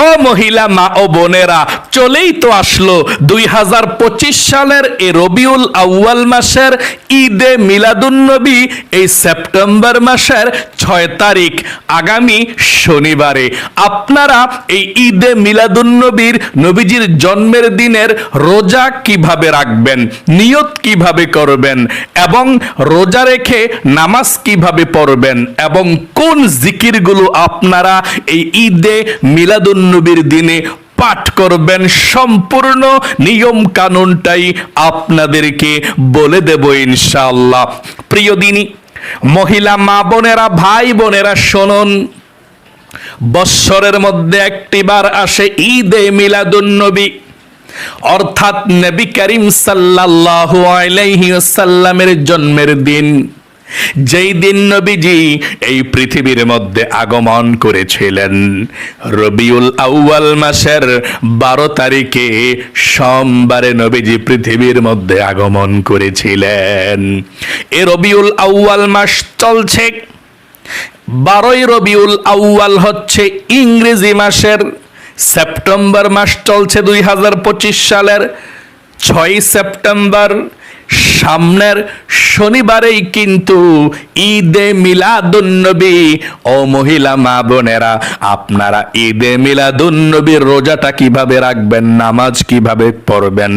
ও মহিলা মা ও বোনেরা, চলেই তো আসলো 2025 সালের এই রবিউল আউয়াল মাসের ঈদে মিলাদুন্নবী। এই সেপ্টেম্বর মাসের 6 তারিখ আগামী শনিবারে আপনারা এই ঈদে মিলাদুন্নবীর নবীজির জন্মের দিনের রোজা কিভাবে রাখবেন, নিয়ত কিভাবে করবেন এবং রোজা রেখে নামাজ কিভাবে পড়বেন এবং কোন জিকিরগুলো আপনারা এই ঈদে মিলাদুন্নবীর দিনে পাঠ করবেন, সম্পূর্ণ নিয়ম কানুনটাই আপনাদেরকে বলে দেব ইনশাআল্লাহ। প্রিয় দিনী মহিলা মা বোনেরা, ভাই বোনেরা, শুনুন, বৎসরের মধ্যে একটিবার আসে ঈদে মিলাদুন্নবী, অর্থাৎ নবী করিম সাল্লাল্লাহু আলাইহি ওয়াসাল্লামের জন্মের দিন। যেই দিন নবীজি এই পৃথিবীর মধ্যে আগমন করেছিলেন, রবিউল আউয়াল মাসের 12 তারিখে সোমবারে নবীজি পৃথিবীর মধ্যে আগমন করেছিলেন। এই রবিউল আউয়াল মাস চলছে, 12ই রবিউল আউয়াল হচ্ছে ইংরেজি মাসের, সেপ্টেম্বর মাস চলছে 2025 সালের 6 সেপ্টেম্বর। সামনের শনিবারেই কিন্তু ঈদে মিলাদুন্নবী। ও মহিলা মা বোনেরা, আপনারা ঈদে মিলাদুন্নবীর রোজাটা কিভাবে রাখবেন, নামাজ কিভাবে পড়বেন,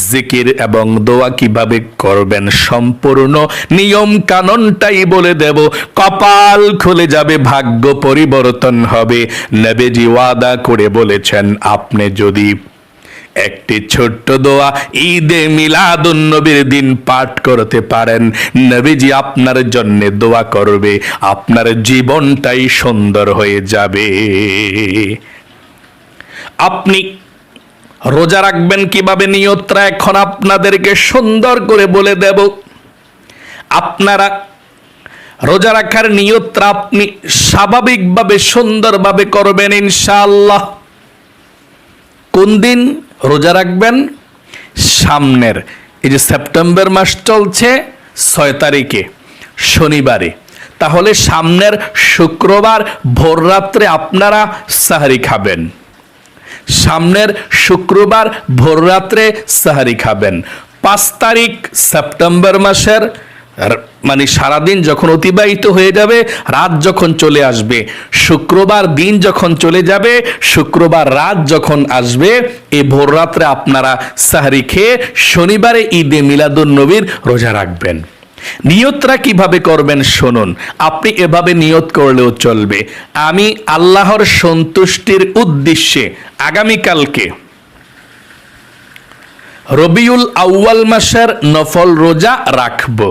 জিকির এবং দোয়া কিভাবে করবেন, সম্পূর্ণ নিয়ম কানুনটাই বলে দেব। কপাল খুলে যাবে, ভাগ্য পরিবর্তন হবে। নবীজি ওয়াদা করে বলেছেন, আপনি যদি একটি ছোট্ট দোয়া ঈদে মিলাদুন্নবীর দিন পাঠ করতে পারেন, নবীজি আপনার জন্য দোয়া করবে, আপনার জীবনটাই সুন্দর হয়ে যাবে। আপনি রোজা রাখবেন কিভাবে, নিয়তটা এখন আপনাদেরকে সুন্দর করে বলে দেব। আপনারা রোজা রাখার নিয়তটা আপনি স্বাভাবিকভাবে সুন্দরভাবে করবেন ইনশাআল্লাহ। কোন দিন রোজা রাখবেন? সামনের এই যে সেপ্টেম্বর মাস চলছে 6 তারিখে শনিবারে, তাহলে সামনের শুক্রবার ভোর রাত্রে আপনারা সাহারি খাবেন। সামনের শুক্রবার ভোর রাত্রে সাহারি খাবেন। 5 তারিখ সেপ্টেম্বর মাসের মানে সারাদিন যখন অতিবাহিত হয়ে যাবে, রাত যখন চলে আসবে, শুক্রবার দিন যখন চলে যাবে, শুক্রবার রাত যখন আসবে, এই ভোর রাত্রে আপনারা সাহরি খেয়ে শনিবারে ঈদে মিলাদুন্নবীর রোজা রাখবেন। নিয়তরা কিভাবে করবেন শুনুন। আপনি এভাবে নিয়ত করলেও চলবে, আমি আল্লাহর সন্তুষ্টির উদ্দেশ্যে আগামীকালকে রবিউল আউয়াল মাসের নফল রোজা রাখব,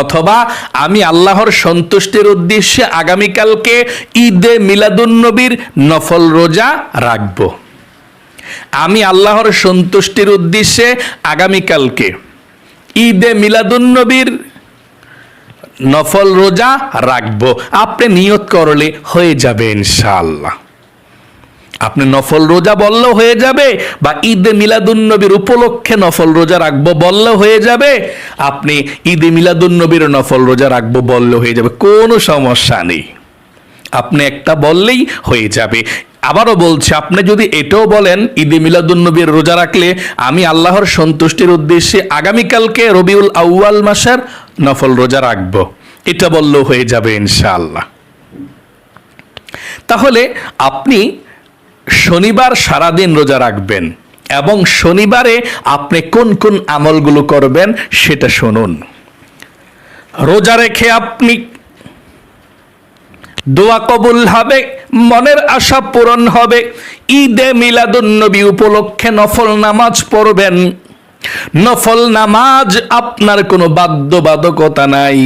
অথবা আমি আল্লাহর সন্তুষ্টির উদ্দেশ্যে আগামীকালকে ঈদে মিলাদুন্নবীর নফল রোজা রাখব। আমি আল্লাহর সন্তুষ্টির উদ্দেশ্যে আগামীকালকে ঈদে মিলাদুন্নবীর নফল রোজা রাখব। আপনি নিয়ত করলে হয়ে যাবে ইনশাআল্লাহ। আপনি নফল রোজা বললেও হয়ে যাবে, বা ঈদে মিলাদুন্নবীর উপলক্ষে নফল রোজা রাখবো বললেও হয়ে যাবে, আপনি ঈদে মিলাদুন্নবীর নফল রোজা রাখবো বললেও হয়ে যাবে, কোনো সমস্যা নেই। আপনি একটা বললেই হয়ে যাবে। আবারও বলছি, আপনি যদি এটাও বলেন ঈদে মিলাদুন্নবীর রোজা রাখলে আমি আল্লাহর সন্তুষ্টির উদ্দেশ্যে আগামীকালকে রবিউল আউয়াল মাসের নফল রোজা রাখবো, এটা বললেও হয়ে যাবে ইনশাআল্লাহ। তাহলে আপনি শনিবার সারাদিন রোজা রাখবেন এবং শনিবারে আপনি কোন কোন আমলগুলো করবেন সেটা শুনুন। রোজা রেখে আপনি দোয়া কবুল হবে, মনের আশা পূরণ হবে। ঈদে মিলাদুন্নবী উপলক্ষে নফল নামাজ পড়বেন। নফল নামাজ আপনার কোনো বাধ্যবাধকতা নাই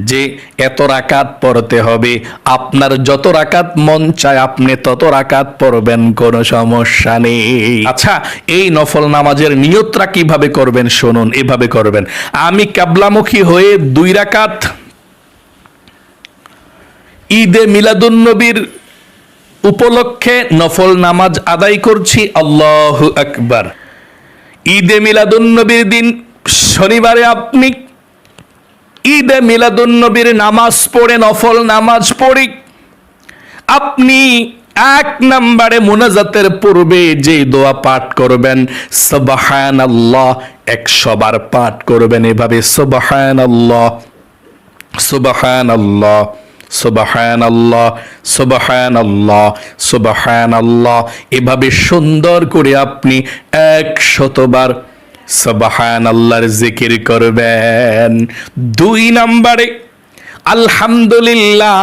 যে এত রাকাত পড়তে হবে। আপনার যত রাকাত মন চায় আপনি তত রাকাত পড়বেন, কোনো সমস্যা নেই। আচ্ছা, এই নফল নামাজের নিয়তটা কিভাবে করবেন শুনুন। এভাবে করবেন, আমি কিবলামুখী হয়ে 2 রাকাত ঈদে মিলাদুন্নবীর উপলক্ষে নফল নামাজ আদায় করছি। আল্লাহু আকবার। ঈদে মিলাদুন্নবীর দিন শনিবারে আপনি ঈদে মিলাদুন্নবীর নামাজ পড়ে, নফল নামাজ পড়ে আপনি এক নম্বরে মুনাজাতের পূর্বে যে দোয়া পাঠ করবেন, সুবহানাল্লাহ 100 বার পাঠ করবেন এভাবে, সুবহানাল্লাহ সুবহানাল্লাহ সুবহানাল্লাহ সুবহানাল্লাহ সুবহানাল্লাহ, এভাবে সুন্দর করে আপনি 100 বার সুবহানাল্লাহর জিকির করবেন। 2 নম্বরে আলহামদুলিল্লাহ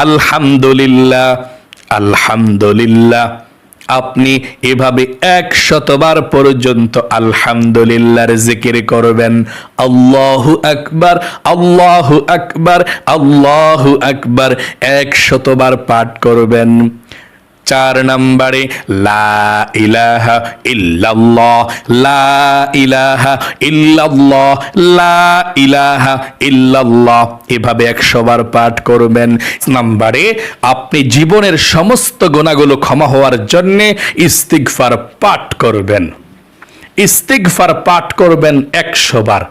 আলহামদুলিল্লাহ আলহামদুলিল্লাহ, আপনি এভাবে 100 বার পর্যন্ত আলহামদুলিল্লাহর জিকির করবেন। আল্লাহু আকবার আল্লাহু আকবার আল্লাহু আকবার 100 বার পাঠ করবেন। 4 নম্বরে লা ইলাহা ইল্লাল্লাহ লা ইলাহা ইল্লাল্লাহ লা ইলাহা ইল্লাল্লাহ, এভাবে 100 বার পাঠ করবেন। নম্বরে আপনি জীবনের সমস্ত গুনাহগুলো ক্ষমা হওয়ার জন্য ইস্তিগফার পাঠ করবেন। ইস্তিগফার পাঠ করবেন 100 বার।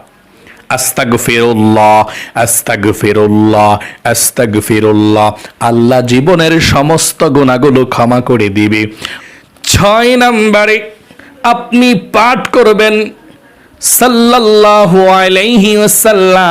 আস্তাগফিরুল্লাহ আস্তাগফিরুল্লাহ আস্তাগফিরুল্লাহ, আল্লাহ জীবনের সমস্ত গুনাহগুলো ক্ষমা করে দিবে। 6 নম্বরে আপনি পাঠ করবেন সাল্লাল্লাহু আলাইহি ওয়াসাল্লাম